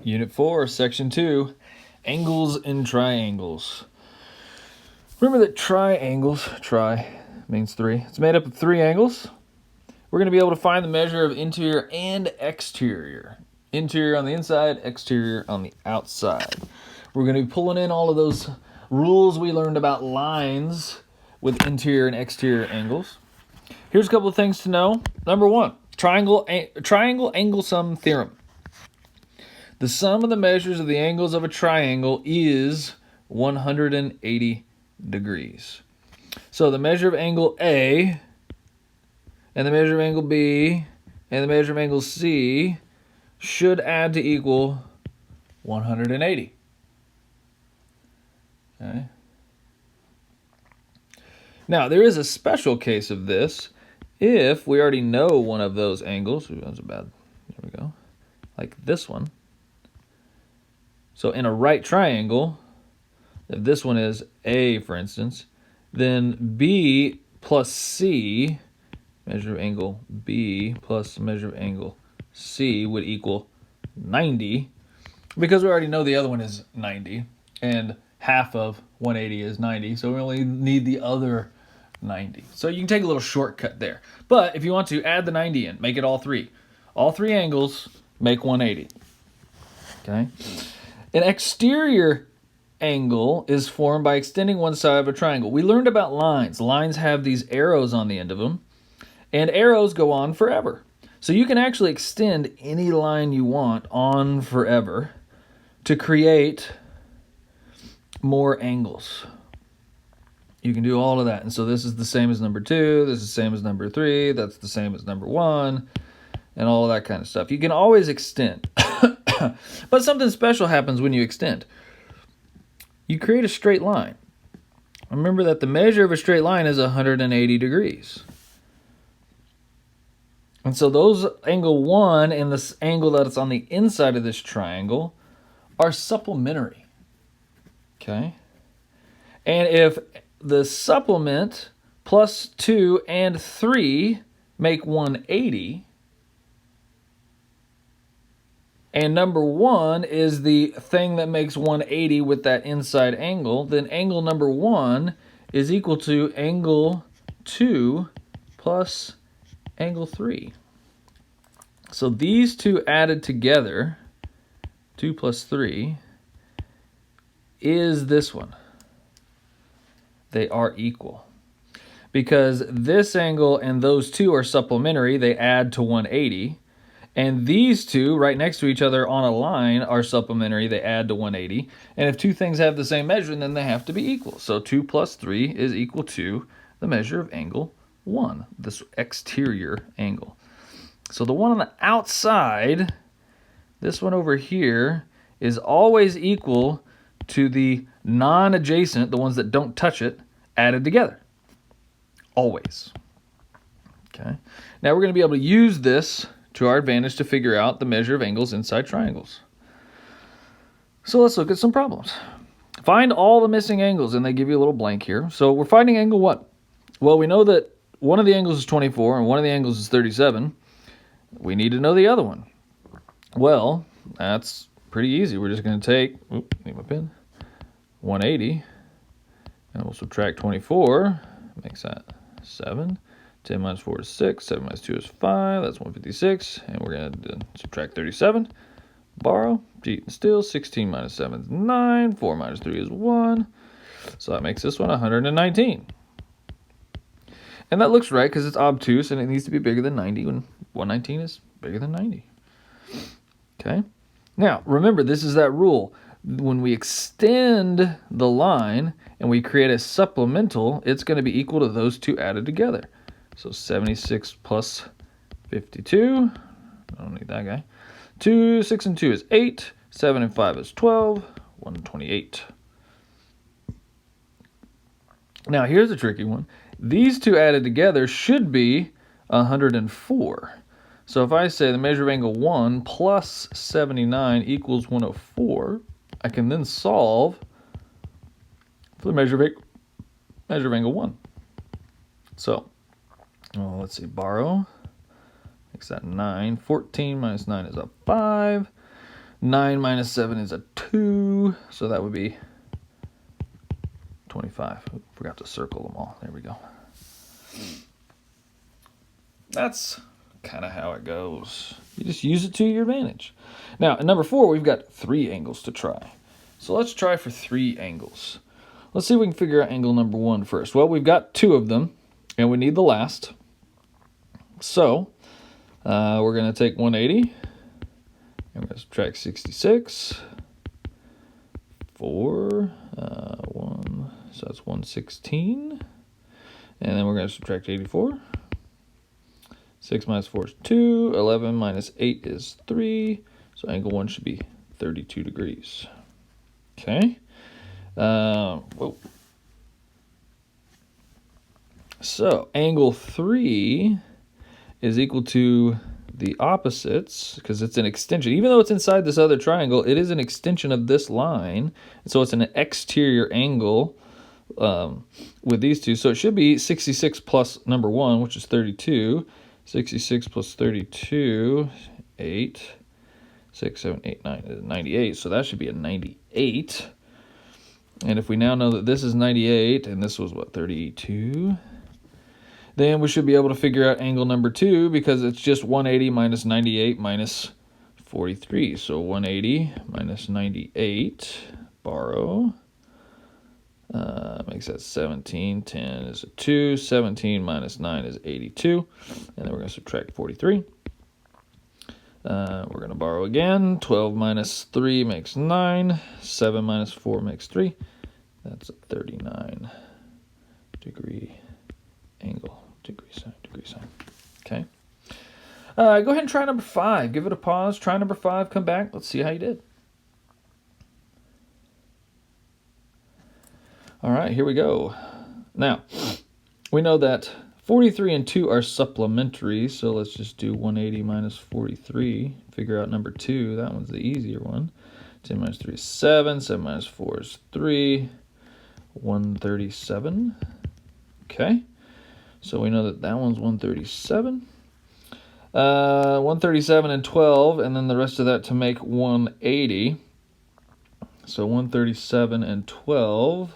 Unit 4, Section 2, Angles and Triangles. Remember that triangles, tri means three. It's made up of three angles. We're going to be able to find the measure of interior and exterior. Interior on the inside, exterior on the outside. We're going to be pulling in all of those rules we learned about lines with interior and exterior angles. Here's a couple of things to know. Number one, triangle angle sum theorem. The sum of the measures of the angles of a triangle is 180 degrees. So the measure of angle A and the measure of angle B and the measure of angle C should add to equal 180. Okay. Now, there is a special case of this if we already know one of those angles. Ooh, that's bad. There we go. Like this one. So in a right triangle, if this one is A, for instance, then B plus C, measure of angle B plus measure of angle C would equal 90, because we already know the other one is 90, and half of 180 is 90, so we only need the other 90. So you can take a little shortcut there. But if you want to, add the 90 in, make it all three. All three angles make 180. Okay? An exterior angle is formed by extending one side of a triangle. We learned about lines. Lines have these arrows on the end of them, and arrows go on forever. So you can actually extend any line you want on forever to create more angles. You can do all of that. And so this is the same as number 2, this is the same as number 3, that's the same as number 1, and all of that kind of stuff. You can always extend. But something special happens when you extend. You create a straight line. Remember that the measure of a straight line is 180 degrees. And so those angle 1 and this angle that's on the inside of this triangle are supplementary. Okay? And if the supplement plus 2 and 3 make 180, and number 1 is the thing that makes 180 with that inside angle, then angle number 1 is equal to angle 2 plus angle 3. So these two added together, 2 plus 3, is this one. They are equal. Because this angle and those two are supplementary, they add to 180. And these two, right next to each other on a line, are supplementary, they add to 180. And if two things have the same measure, then they have to be equal. So 2 plus 3 is equal to the measure of angle 1, this exterior angle. So the one on the outside, this one over here, is always equal to the non-adjacent, the ones that don't touch it, added together. Always. Okay. Now we're going to be able to use this to our advantage to figure out the measure of angles inside triangles. So let's look at some problems. Find all the missing angles, and they give you a little blank here. So we're finding angle what? Well, we know that one of the angles is 24 and one of the angles is 37. We need to know the other one. Well, that's pretty easy. We're just going to take, need my pen, 180, and we'll subtract 24, makes that 7. 10 minus 4 is 6, 7 minus 2 is 5, that's 156, and we're going to subtract 37, borrow, cheat and steal, 16 minus 7 is 9, 4 minus 3 is 1, so that makes this one 119. And that looks right because it's obtuse and it needs to be bigger than 90 when 119 is bigger than 90. Okay? Now, remember, this is that rule. When we extend the line and we create a supplemental, it's going to be equal to those two added together. So 76 plus 52, I don't need that guy. 2, 6 and 2 is 8, 7 and 5 is 12, 128. Now here's a tricky one. These two added together should be 104. So if I say the measure of angle 1 plus 79 equals 104, I can then solve for the measure of angle 1. So, let's see, borrow, makes that 9. 14 minus 9 is a 5. 9 minus 7 is a 2, so that would be 25. Oops, forgot to circle them all. There we go. That's kind of how it goes. You just use it to your advantage. Now, in number 4, we've got 3 angles to try. So let's try for 3 angles. Let's see if we can figure out angle number 1 first. Well, we've got 2 of them, and we need the last. So we're going to take 180, and we're going to subtract 66, 4, 1, so that's 116, and then we're going to subtract 84. 6 minus 4 is 2, 11 minus 8 is 3, so angle 1 should be 32 degrees. Okay. Whoa. So angle 3 is equal to the opposites, because it's an extension. Even though it's inside this other triangle, it is an extension of this line. So it's an exterior angle with these two. So it should be 66 plus number 1, which is 32. 66 plus 32, 8, 6, 7, 8, 9 is 98. So that should be a 98. And if we now know that this is 98, and this was, what, 32? Then we should be able to figure out angle number 2, because it's just 180 minus 98 minus 43. So 180 minus 98, borrow, makes that 17. 10 is a 2. 17 minus 9 is 82. And then we're going to subtract 43. We're going to borrow again. 12 minus 3 makes 9. 7 minus 4 makes 3. That's a 39 degree angle. Degree sign. Okay. Go ahead and try number 5. Give it a pause. Try number 5. Come back. Let's see how you did. All right, here we go. Now, we know that 43 and 2 are supplementary, so let's just do 180 minus 43. Figure out number 2. That one's the easier one. 10 minus 3 is 7. 7 minus 4 is 3. 137. Okay. So we know that that one's 137. 137 and 12, and then the rest of that to make 180. So 137 and 12.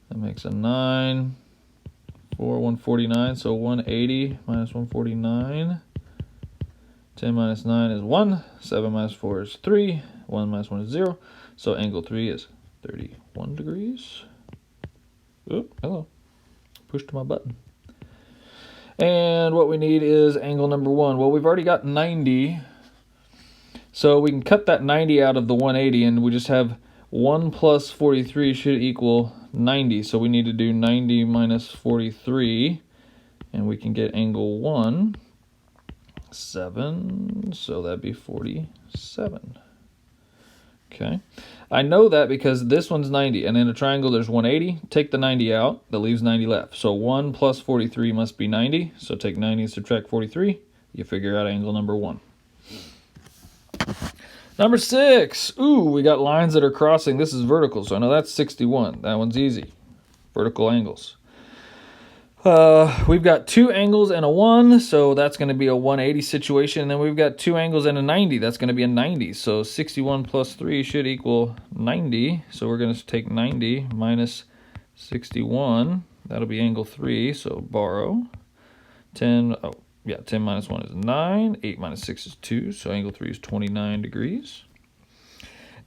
That makes a 9. 4, 149. So 180 minus 149. 10 minus 9 is 1. 7 minus 4 is 3. 1 minus 1 is 0. So angle 3 is 31 degrees. Oop, hello. Pushed my button. And what we need is angle number 1. Well, we've already got 90. So we can cut that 90 out of the 180, and we just have 1 plus 43 should equal 90. So we need to do 90 minus 43, and we can get angle 1, 7. So that'd be 47. Okay. I know that because this one's 90, and in a triangle there's 180. Take the 90 out, that leaves 90 left. So 1 plus 43 must be 90. So take 90 and subtract 43. You figure out angle number 1. Number 6. Ooh, we got lines that are crossing. This is vertical, so I know that's 61. That one's easy. Vertical angles. We've got 2 angles and a 1, so that's going to be a 180 situation. And then we've got 2 angles and a 90. That's going to be a 90. So 61 plus 3 should equal 90. So we're going to take 90 minus 61. That'll be angle 3, so borrow. 10 minus 1 is 9. 8 minus 6 is 2, so angle 3 is 29 degrees.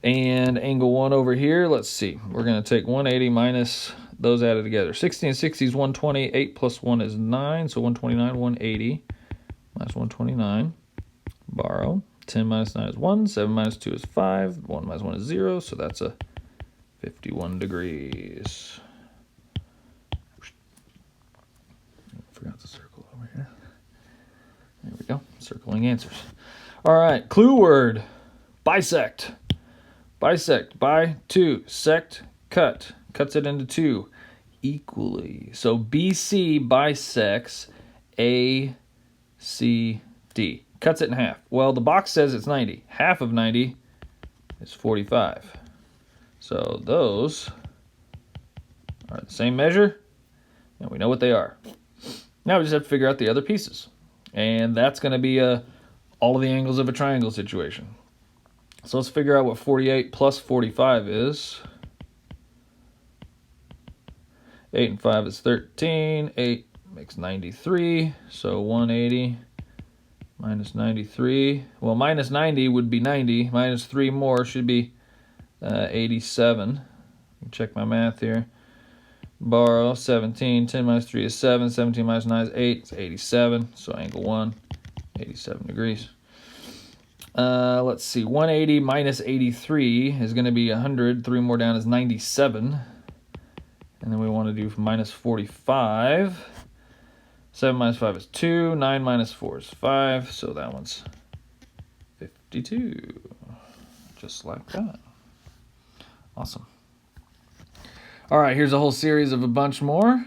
And angle 1 over here, let's see. We're going to take 180 minus those added together. 60 and 60 is 120. 8 plus 1 is 9, so 129, 180 minus 129. Borrow. 10 minus 9 is 1. 7 minus 2 is 5. 1 minus 1 is 0, so that's a 51 degrees. Forgot to circle over here. There we go. Circling answers. All right. Clue word. Bisect. Bisect. By 2. Sect. Cut. Cuts it into 2 equally. So BC bisects ACD. Cuts it in half. Well, the box says it's 90. Half of 90 is 45. So those are the same measure, and we know what they are. Now we just have to figure out the other pieces. And that's going to be a all of the angles of a triangle situation. So let's figure out what 48 plus 45 is. 8 and 5 is 13. 8 makes 93. So 180 minus 93. Well, minus 90 would be 90. Minus 3 more should be 87. Check my math here. Borrow 17. 10 minus 3 is 7. 17 minus 9 is 8. It's 87. So angle 1, 87 degrees. Let's see. 180 minus 83 is going to be 100. 3 more down is 97. And then we want to do minus 45. 7 minus 5 is 2. 9 minus 4 is 5. So that one's 52. Just like that. Awesome. All right, here's a whole series of a bunch more.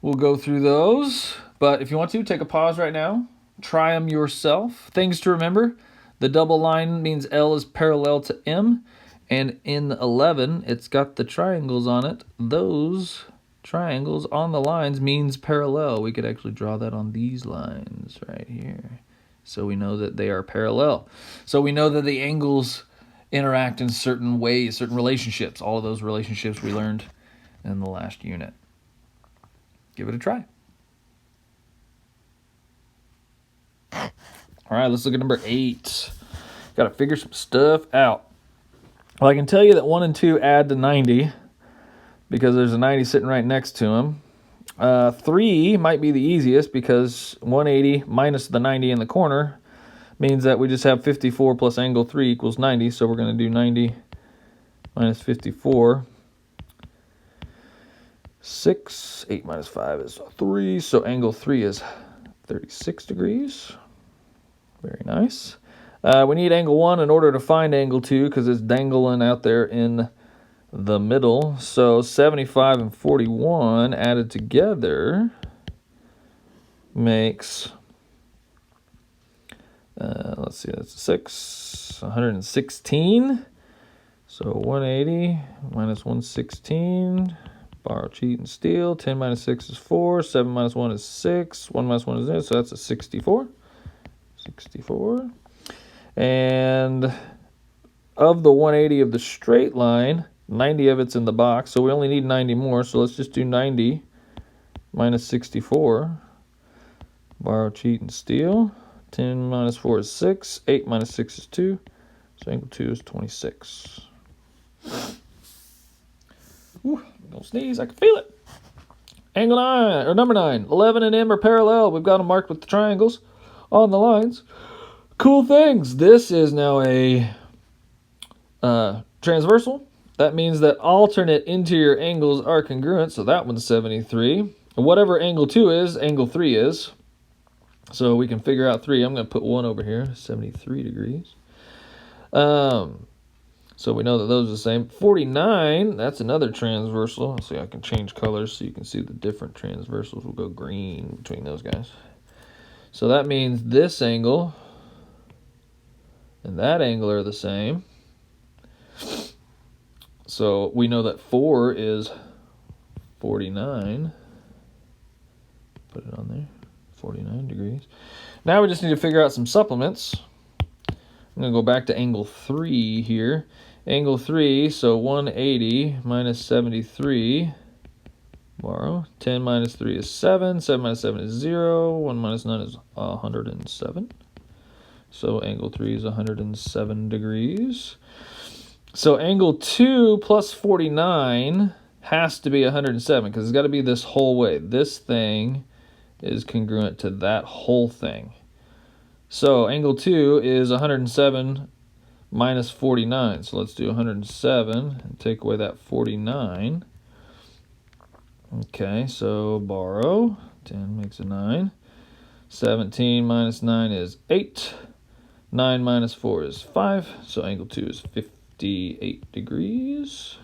We'll go through those. But if you want to, take a pause right now. Try them yourself. Things to remember. The double line means L is parallel to M. And in 11, it's got the triangles on it. Those triangles on the lines means parallel. We could actually draw that on these lines right here. So we know that they are parallel. So we know that the angles interact in certain ways, certain relationships. All of those relationships we learned in the last unit. Give it a try. All right, let's look at number 8. Got to figure some stuff out. Well, I can tell you that 1 and 2 add to 90 because there's a 90 sitting right next to them. 3 might be the easiest because 180 minus the 90 in the corner means that we just have 54 plus angle 3 equals 90. So we're going to do 90 minus 54. 6. 8 minus 5 is 3. So angle 3 is 36 degrees. Very nice. We need angle 1 in order to find angle 2 because it's dangling out there in the middle. So 75 and 41 added together makes, let's see, that's 6, 116. So 180 minus 116, borrow, cheat, and steal. 10 minus 6 is 4, 7 minus 1 is 6, 1 minus 1 is 0, so that's a 64. 64. And of the 180 of the straight line, 90 of it's in the box, so we only need 90 more. So let's just do 90 minus 64. Borrow, cheat, and steal. 10 minus 4 is 6. 8 minus 6 is 2. So angle 2 is 26. Ooh, I'm going to sneeze. I can feel it. Angle 9, or number 9. 11 and M are parallel. We've got them marked with the triangles on the lines. Cool things. This is now a transversal. That means that alternate interior angles are congruent. So that one's 73. And whatever angle 2 is, angle 3 is. So we can figure out 3. I'm going to put 1 over here, 73 degrees. So we know that those are the same. 49, that's another transversal. Let's see, I can change colors so you can see the different transversals. We'll go green between those guys. So that means this angle and that angle are the same. So we know that 4 is 49. Put it on there. 49 degrees. Now we just need to figure out some supplements. I'm going to go back to angle 3 here. Angle 3, so 180 minus 73. Borrow. 10 minus 3 is 7. 7 minus 7 is 0. 1 minus 9 is 107. So angle 3 is 107 degrees. So angle 2 plus 49 has to be 107 because it's got to be this whole way. This thing is congruent to that whole thing. So angle 2 is 107 minus 49. So let's do 107 and take away that 49. Okay, so borrow. 10 makes a 9. 17 minus 9 is 8. 9 minus 4 is 5. So angle 2 is 58 degrees.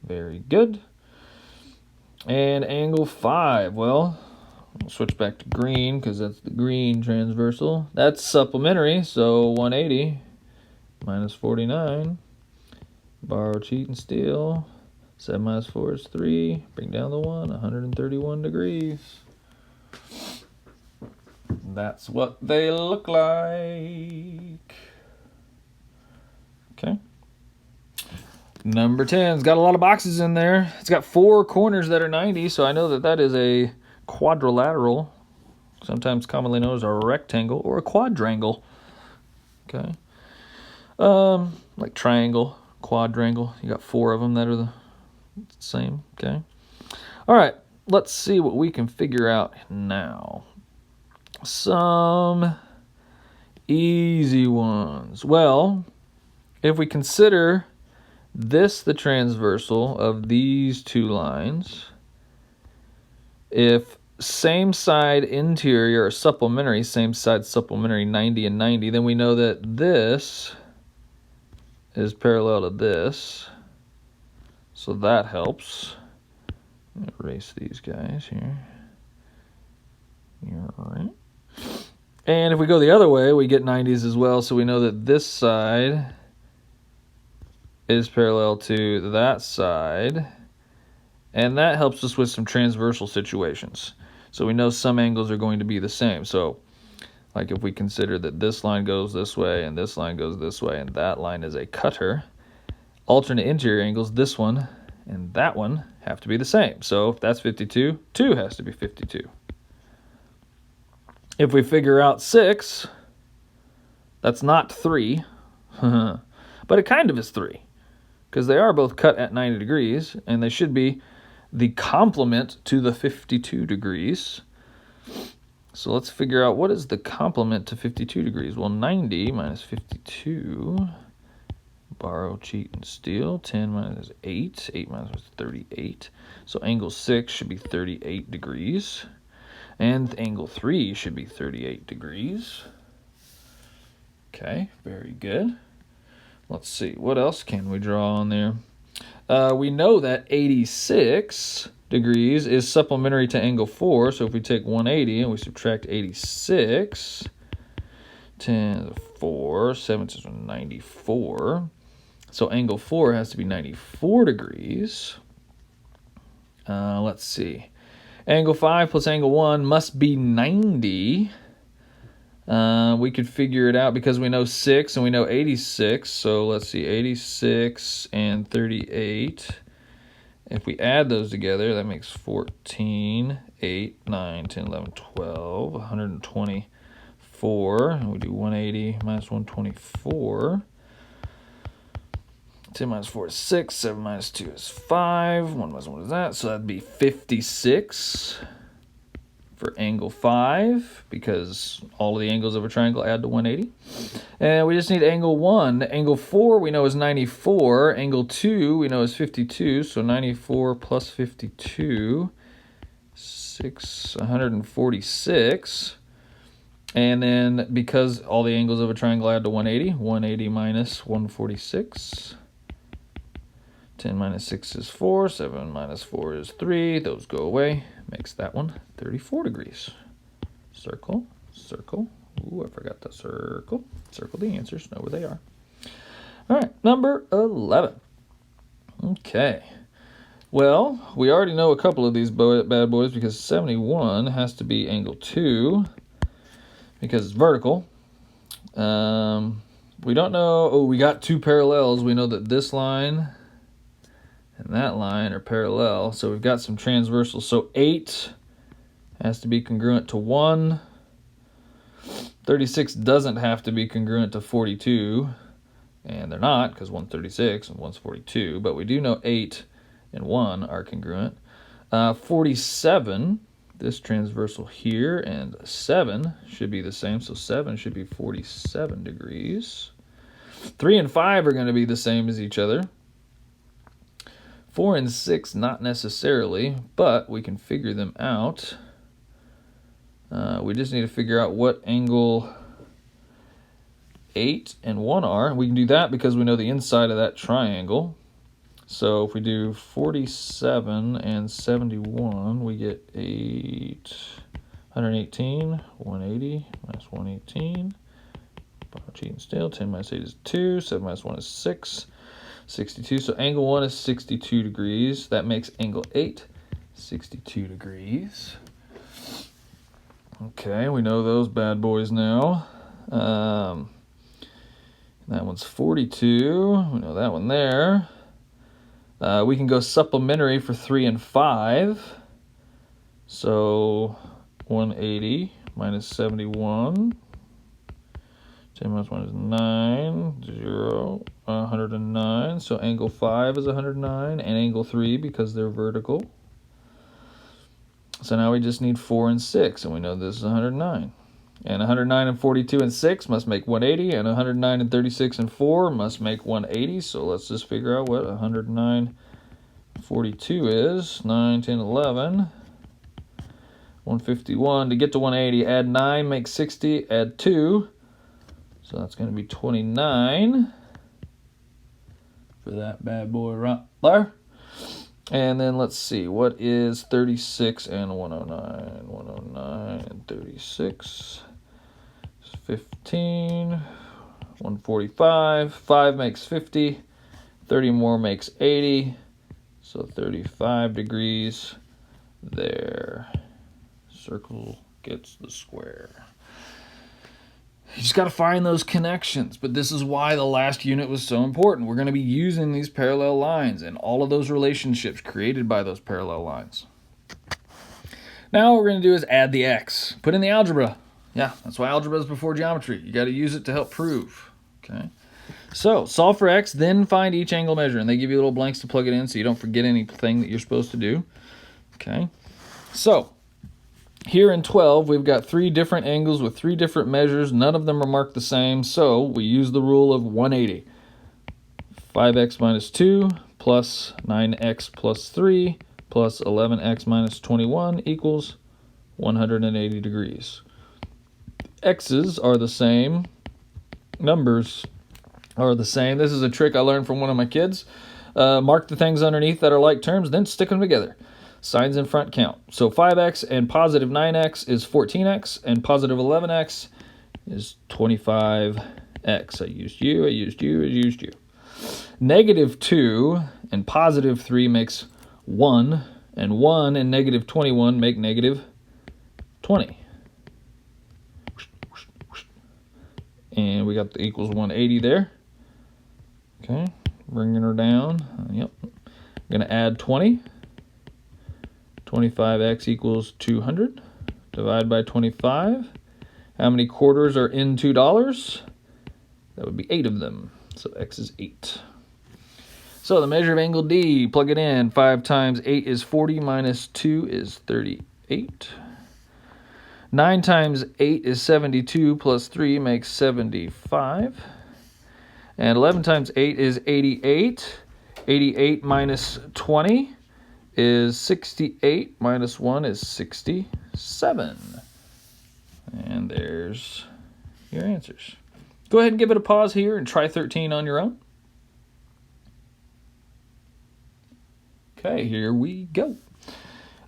Very good. And angle 5, well, I'll switch back to green because that's the green transversal. That's supplementary, so 180 minus 49. Borrow, cheat, and steal. 7 minus 4 is 3. Bring down the 1, 131 degrees. That's what they look like. Okay. Number 10's got a lot of boxes in there. It's got 4 corners that are 90, so I know that that is a quadrilateral, sometimes commonly known as a rectangle or a quadrangle. Okay. Like triangle, quadrangle. You got 4 of them that are the same. Okay. All right. Let's see what we can figure out now. Some easy ones. Well, if we consider this the transversal of these 2 lines, if same side interior or supplementary, same side supplementary 90 and 90, then we know that this is parallel to this. So that helps. Erase these guys here. All right. And if we go the other way, we get 90s as well. So we know that this side is parallel to that side. And that helps us with some transversal situations. So we know some angles are going to be the same. So like if we consider that this line goes this way and this line goes this way and that line is a cutter, alternate interior angles, this one and that one, have to be the same. So if that's 52, 2 has to be 52. If we figure out 6, that's not 3, but it kind of is 3, because they are both cut at 90 degrees, and they should be the complement to the 52 degrees. So let's figure out what is the complement to 52 degrees. Well, 90 minus 52, borrow, cheat, and steal. 10 minus 8, 8 minus 38. So angle 6 should be 38 degrees. And angle 3 should be 38 degrees. Okay, very good. Let's see, what else can we draw on there? We know that 86 degrees is supplementary to angle 4. So if we take 180 and we subtract 86, 10 to the 4, 7 to 94. So angle 4 has to be 94 degrees. Let's see. Angle 5 plus angle 1 must be 90. We could figure it out because we know 6 and we know 86. So let's see, 86 and 38. If we add those together, that makes 14, 8, 9, 10, 11, 12, 124. And we do 180 minus 124. 10 minus 4 is 6, 7 minus 2 is 5, 1 minus 1 is that, so that'd be 56 for angle 5, because all of the angles of a triangle add to 180. And we just need angle 1. Angle 4 we know is 94, angle 2 we know is 52, so 94 plus 52, 146. And then because all the angles of a triangle add to 180, 180 minus 146. 10 minus 6 is 4, 7 minus 4 is 3, those go away, makes that one 34 degrees. Circle, circle, ooh, I forgot the circle. Circle the answers, know where they are. All right, number 11. Okay, well, we already know a couple of these bad boys because 71 has to be angle 2 because it's vertical. We don't know, oh, we got 2 parallels. We know that this line and that line are parallel, so we've got some transversals. So 8 has to be congruent to 1. 36 doesn't have to be congruent to 42, and they're not, because one's 36 and one's 42, but we do know 8 and 1 are congruent. 47, this transversal here, and 7 should be the same, so 7 should be 47 degrees. 3 and 5 are going to be the same as each other. 4 and 6, not necessarily, but we can figure them out. We just need to figure out what angle 8 and 1 are. We can do that because we know the inside of that triangle. So if we do 47 and 71, we get 118, 180 minus 118. Cheat and steal, 10 minus 8 is 2, 7 minus 1 is 6. 62, so angle 1 is 62 degrees. That makes angle 8 62 degrees. Okay, we know those bad boys now. That one's 42. We know that one there. We can go supplementary for 3 and 5. So 180 minus 71. 10 minus 1 is 9. 0. 109. So angle 5 is 109. And angle 3 because they're vertical. So now we just need 4 and 6, and we know this is 109. And 109 and 42 and 6 must make 180, and 109 and 36 and 4 must make 180. So let's just figure out what 109 42 is. 9, 10, 11. 151. To get to 180, add 9, make 60, add 2. So that's going to be 29 for that bad boy right there. And then let's see, what is 36 and 109? 109 and 36 is 15. 145. 5 makes 50. 30 more makes 80. So 35 degrees there. Circle gets the square. You just got to find those connections, but this is why the last unit was so important. We're going to be using these parallel lines and all of those relationships created by those parallel lines. Now what we're going to do is add the x. Put in the algebra. Yeah, that's why algebra is before geometry. You got to use it to help prove. Okay. So solve for x, then find each angle measure, and they give you little blanks to plug it in so you don't forget anything that you're supposed to do. Okay. So here in 12, we've got 3 different angles with 3 different measures. None of them are marked the same, so we use the rule of 180. 5x minus 2 plus 9x plus 3 plus 11x minus 21 equals 180 degrees. X's are the same. Numbers are the same. This is a trick I learned from one of my kids. Mark the things underneath that are like terms, then stick them together. Signs in front count. So 5x and positive 9x is 14x, and positive 11x is 25x. I used you, I used you, I used you. Negative 2 and positive 3 makes 1, and 1 and negative 21 make negative 20. And we got the equals 180 there. Okay, bringing her down. Yep. I'm going to add 20. 25x equals 200. Divide by 25. How many quarters are in $2? That would be 8 of them. So x is 8. So the measure of angle D, plug it in. 5 times 8 is 40 minus 2 is 38. 9 times 8 is 72 plus 3 makes 75. And 11 times 8 is 88. 88 minus 20 is 68, minus 1 is 67. And there's your answers. Go ahead and give it a pause here and try 13 on your own. Okay, here we go.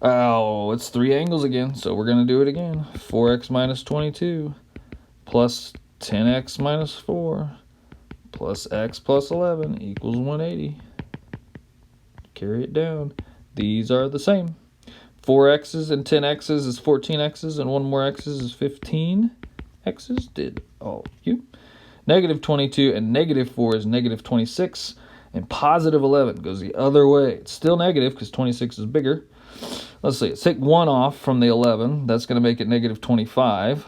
Oh, it's 3 angles again, so we're going to do it again. 4x minus 22 plus 10x minus 4 plus x plus 11 equals 180. Carry it down. These are the same. 4x's and 10x's is 14x's, and 1 more x's is 15x's. Did all you. Negative 22 and negative 4 is negative 26, and positive 11 goes the other way. It's still negative because 26 is bigger. Let's see. Let's take 1 off from the 11. That's going to make it negative 25.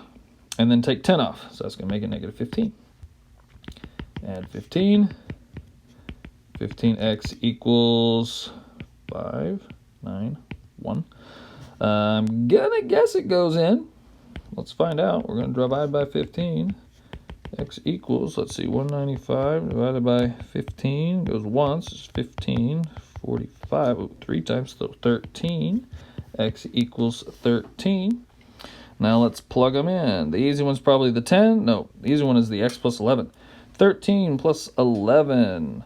And then take 10 off. So that's going to make it negative 15. Add 15. 15x equals 5, 9, 1. I'm going to guess it goes in. Let's find out. We're going to divide by 15. X equals, let's see, 195 divided by 15. Goes once. It's 15. 45. Oh, 3 times, so 13. X equals 13. Now let's plug them in. The easy one's probably the 10. No, the easy one is the x plus 11. 13 plus 11.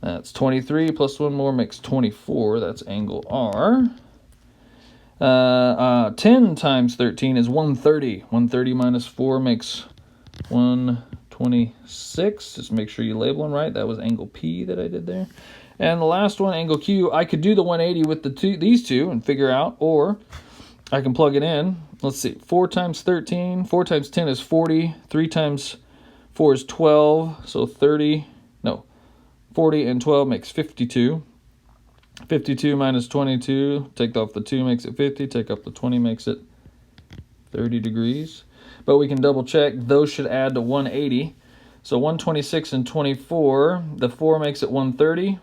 That's 23 plus 1 more makes 24. That's angle R. 10 times 13 is 130. 130 minus 4 makes 126. Just make sure you label them right. That was angle P that I did there. And the last one, angle Q, I could do the 180 with these two and figure out, or I can plug it in. let's see, 4 times 13, 4 times 10 is 40, 3 times 4 is 12, so 40 and 12 makes 52. 52 minus 22, take off the 2 makes it 50, take off the 20 makes it 30 degrees. But we can double check, those should add to 180. So 126 and 24, the 4 makes it 130.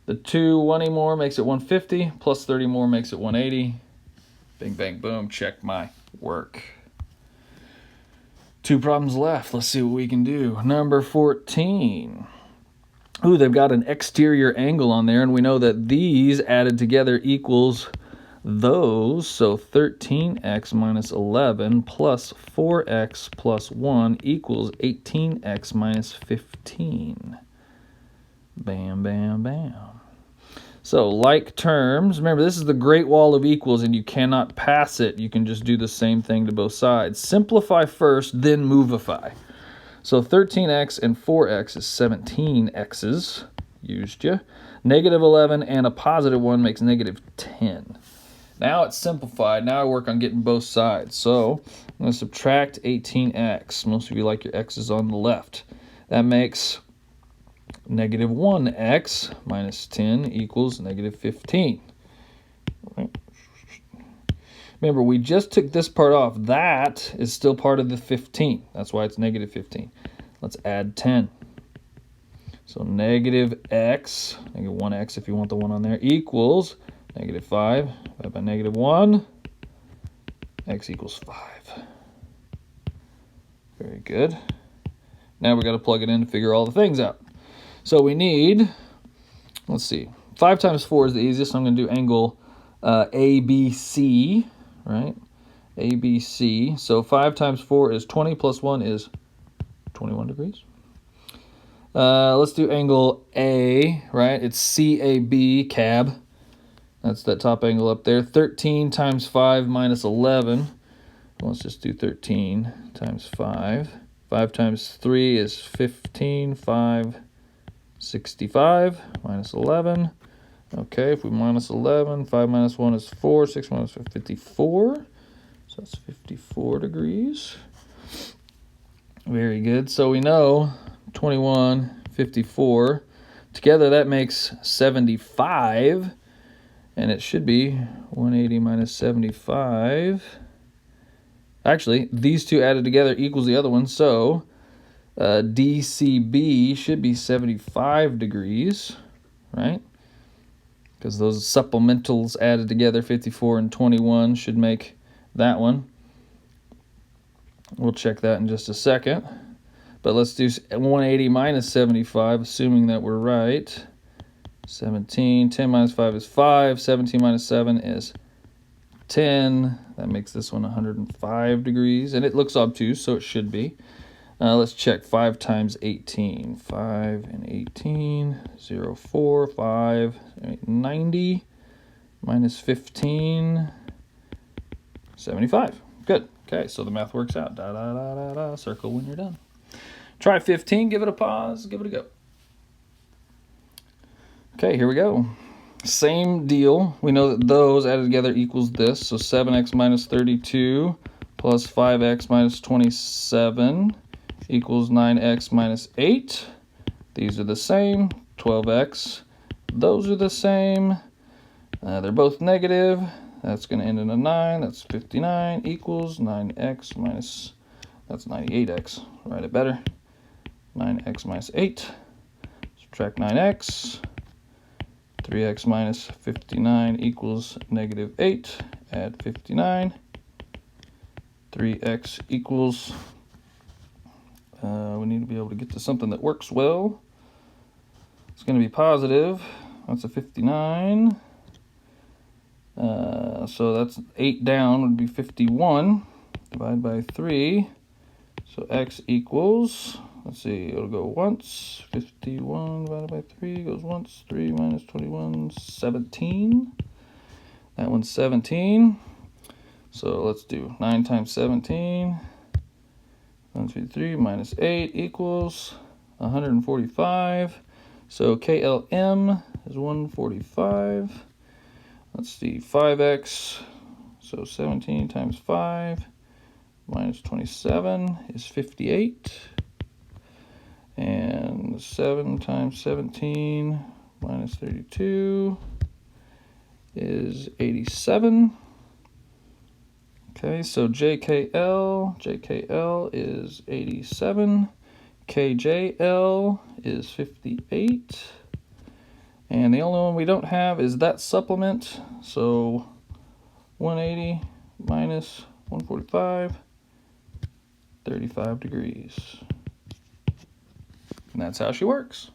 The 2, 1 more makes it 150, plus 30 more makes it 180. Bing, bang, boom, check my work. 2 problems left. Let's see what we can do. Number 14. Ooh, they've got an exterior angle on there, and we know that these added together equals those. So 13x minus 11 plus 4x plus 1 equals 18x minus 15. Bam, bam, bam. So like terms, remember this is the great wall of equals and you cannot pass it. You can just do the same thing to both sides. Simplify first, then movify. So 13x and 4x is 17x's. Used you. Negative 11 and a positive 1 makes negative 10. Now it's simplified. Now I work on getting both sides. So I'm going to subtract 18x. Most of you like your x's on the left. That makes negative 1x minus 10 equals negative 15. Right. Remember, we just took this part off. That is still part of the 15. That's why it's negative 15. Let's add 10. So negative x, negative 1x if you want the 1 on there, equals negative 5 divided by negative 1. X equals 5. Very good. Now we got to plug it in to figure all the things out. So we need, let's see, 5 times 4 is the easiest. So I'm going to do angle ABC. Right? ABC. So 5 times 4 is 20 plus 1 is 21 degrees. Let's do angle A, right? It's CAB, cab. That's that top angle up there. 13 times 5 minus 11. Let's just do 13 times 5. 5 times 3 is 15. 5, 65 minus 11. Okay, if we minus 11, 5 minus 1 is 4, 6 minus 5, 54. So that's 54 degrees. Very good. So we know 21, 54. Together that makes 75. And it should be 180 minus 75. Actually, these two added together equals the other one. So DCB should be 75 degrees, right? Because those supplementals added together, 54 and 21, should make that one. We'll check that in just a second. But let's do 180 minus 75, assuming that we're right. 17. 10 minus 5 is 5. 17 minus 7 is 10. That makes this one 105 degrees. And it looks obtuse, so it should be. Let's check 5 times 18. 5 and 18, 0, 4, 5, 90, minus 15, 75. Good. Okay, so the math works out. Da, da, da, da, da. Circle when you're done. Try 15, give it a pause, give it a go. Okay, here we go. Same deal. We know that those added together equals this. So 7x minus 32 plus 5x minus 27 equals 9x minus 8. These are the same. 12x. Those are the same. They're both negative. That's going to end in a 9. That's 59 equals 9x minus, that's 98x. Write it better. 9x minus 8. Subtract 9x. 3x minus 59 equals negative 8. Add 59. 3x equals, we need to be able to get to something that works well. It's going to be positive. That's a 59. So that's 8 down would be 51. Divide by 3. So x equals, let's see, it'll go once. 51 divided by 3 goes once. 3 minus 21, 17. That one's 17. So let's do 9 times 17. 1, 2, 3 minus 8 equals 145. So KLM is 145. Let's see, 5x. So So 17 times 5 minus 27 is 58. And 7 times 17 minus 32 is 87. Okay, so JKL is 87. KJL is 58. And the only one we don't have is that supplement. So 180 minus 145, 35 degrees. And that's how she works.